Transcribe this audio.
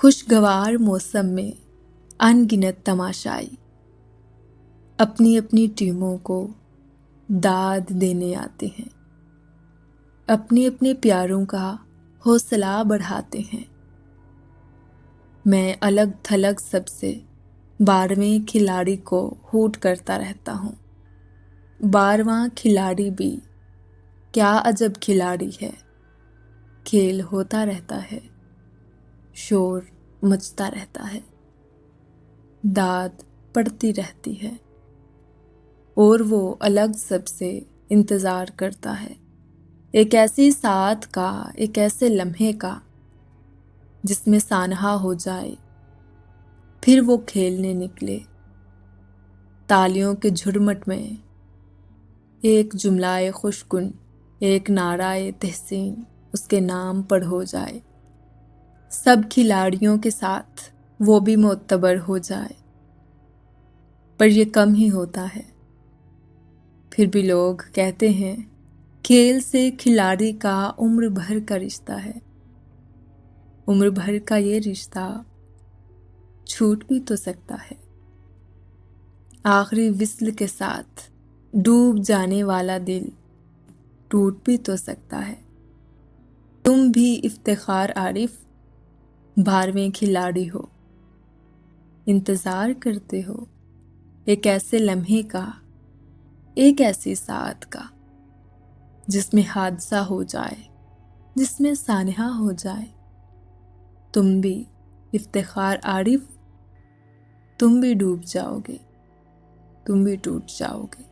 خوشگوار موسم میں ان گنت تماشائی اپنی اپنی ٹیموں کو داد دینے آتے ہیں، اپنے اپنے پیاروں کا حوصلہ بڑھاتے ہیں۔ میں الگ تھلگ سب سے 12ویں کھلاڑی کو ہوٹ کرتا رہتا ہوں۔ 12واں کھلاڑی بھی کیا عجب کھلاڑی ہے، کھیل ہوتا رہتا ہے، شور مچتا رہتا ہے، داد پڑتی رہتی ہے، اور وہ الگ سب سے انتظار کرتا ہے، ایک ایسی ساعت کا، ایک ایسے لمحے کا جس میں سانحہ ہو جائے، پھر وہ کھیلنے نکلے۔ تالیوں کے جھرمٹ میں ایک جملہ خوشگن، ایک نعرہ تحسین اس کے نام پر ہو جائے، سب کھلاڑیوں کے ساتھ وہ بھی معتبر ہو جائے، پر یہ کم ہی ہوتا ہے۔ پھر بھی لوگ کہتے ہیں کھیل سے کھلاڑی کا عمر بھر کا رشتہ ہے۔ عمر بھر کا یہ رشتہ چھوٹ بھی تو سکتا ہے، آخری وصل کے ساتھ ڈوب جانے والا دل ٹوٹ بھی تو سکتا ہے۔ تم بھی افتخار عارف 12ویں کھلاڑی ہو، انتظار کرتے ہو ایک ایسے لمحے کا، ایک ایسی ساعت کا جس میں حادثہ ہو جائے، جس میں سانحہ ہو جائے۔ تم بھی افتخار عارف، تم بھی ڈوب جاؤ گے، تم بھی ٹوٹ جاؤ گے۔